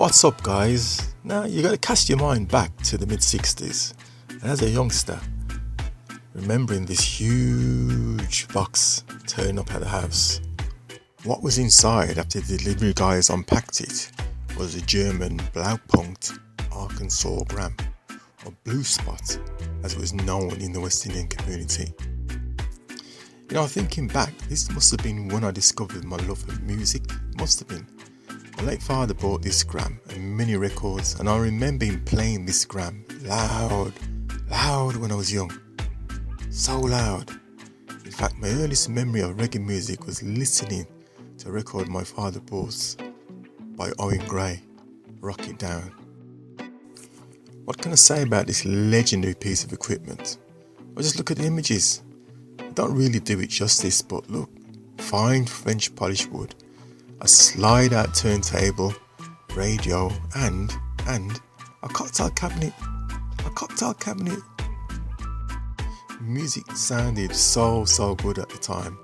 What's up, guys? Now you gotta cast your mind back to the mid-60s. And as a youngster, remembering this huge box turning up at the house. What was inside after the delivery guys unpacked it was a German Blaupunkt Arkansas gram, or blue spot as it was known in the West Indian community. You know, thinking back, this must have been when I discovered my love for music. Must have been. My late father bought this gram and many records, and I remember him playing this gram loud when I was young. So loud. In fact, my earliest memory of reggae music was listening to a record my father bought by Owen Gray, Rock It Down. What can I say about this legendary piece of equipment? Well, just look at the images. They don't really do it justice, but look, fine French polished wood, a slide out turntable, radio, and a cocktail cabinet. Music sounded so good at the time.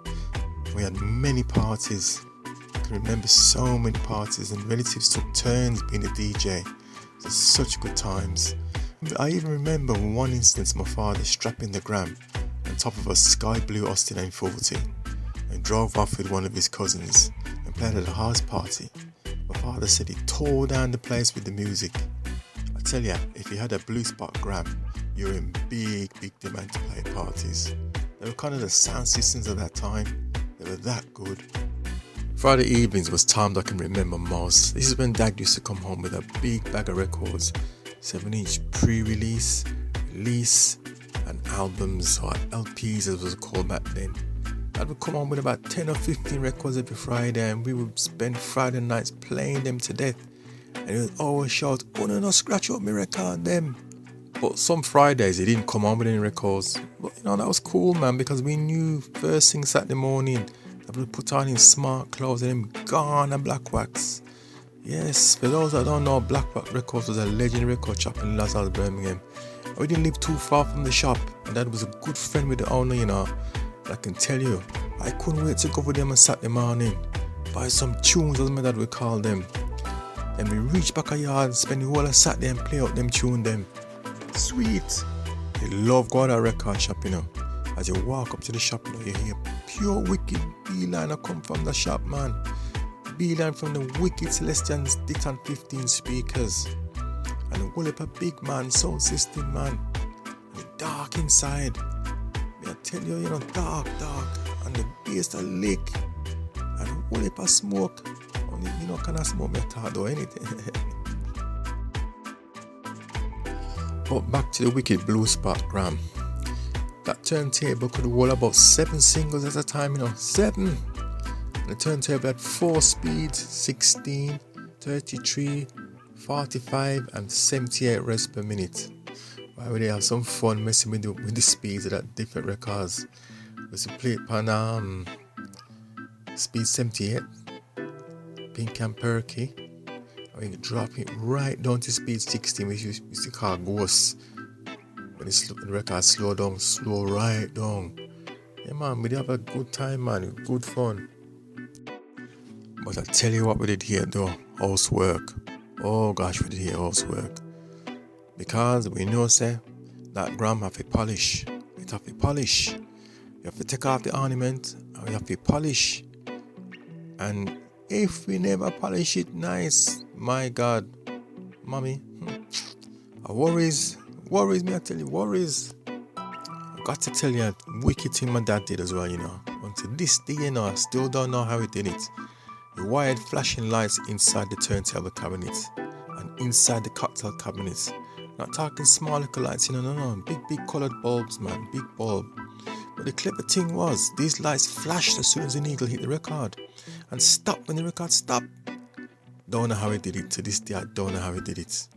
We had many parties. I can remember so many parties, and relatives took turns being a DJ. It was such good times. I even remember one instance my father strapping the gram on top of a sky blue Austin M40 and drove off with one of his cousins and played at a house party. My father said he tore down the place with the music. I tell ya, if you had a blue spot gram, you were in big demand to play at parties. They were kind of the sound systems of that time. They were that good. Friday evenings was time that I can remember most. This is when Dad used to come home with a big bag of records, 7-inch pre-release, release, and albums, or LPs as it was called back then. Dad would come home with about 10 or 15 records every Friday, and we would spend Friday nights playing them to death. And he would always shout, "Oh no, scratch up my record them." But some Fridays he didn't come home with any records. But that was cool, man, because we knew first thing Saturday morning that we put on his smart clothes and him gone and Black Wax. Yes, for those that don't know, Black Wax Records was a legendary record shop in lardsah, Birmingham. We didn't live too far from the shop, and Dad was a good friend with the owner, But I can tell you, I couldn't wait to go with them on Saturday morning, buy some tunes as my dad would call them. Then we reach back a yard and spend the whole of Saturday and play out them tune them. Sweet. They love going to a record shop, As you walk up to the shop, you hear pure wicked beeline that come from the shop, man. Beeline from the wicked Celestian Ditan 15 speakers. And a whole heap of big man sound system, man. And it dark inside. I tell you, dark. And the bass a lick. And a whole heap of smoke. Only, can I smoke me tar or anything. But back to the wicked blue spot gram. That turntable could hold about 7 singles at a time, 7. And the turntable had 4 speeds, 16, 33, 45 and 78 rests per minute. Why would they have some fun messing with the speeds of that different records? We used to play it on speed 78, pink and perky. We can drop it right down to speed 16, which we used to call ghosts. When the record slow right down. Yeah, man, we did have a good time, man, good fun. But I tell you what we did here, though, housework. Oh gosh, we did here housework. Because we know, say, that gram have to polish. It have to polish. You have to take off the ornament and we have to polish. And if we never polish it nice, my God, mommy, worries me, I tell you, worries. I've got to tell you a wicked thing my dad did as well, Until this day, I still don't know how he did it. He wired flashing lights inside the turntable cabinet and inside the cocktail cabinets. Not talking small little lights, no. Big coloured bulbs, man, big bulb. But the clever thing was, these lights flashed as soon as the needle hit the record and stopped when the record stopped. Don't know how he did it. To this day, I don't know how he did it.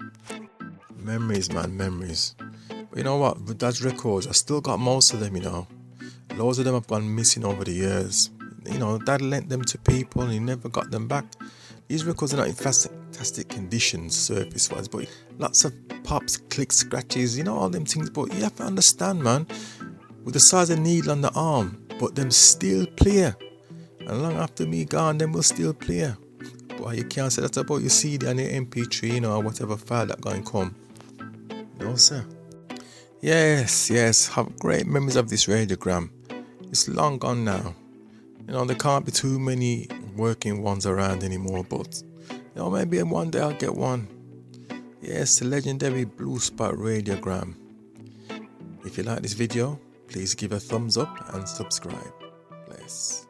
Memories, man, memories. But you know what? With those records, I still got most of them, Loads of them have gone missing over the years. Dad lent them to people and he never got them back. These records are not in fantastic conditions, surface-wise, but lots of pops, clicks, scratches, all them things. But you have to understand, man, with the size of needle on the arm, but them still play. And long after me gone, them will still play. But you can't say that about your CD and your MP3, you know, or whatever file that going to come. No, sir. Yes, have great memories of this radiogram. It's long gone now. You know, there can't be too many working ones around anymore, but you know, maybe one day I'll get one. Yes, the legendary Blue Spot radiogram. If you like this video, please give a thumbs up and subscribe. Bless.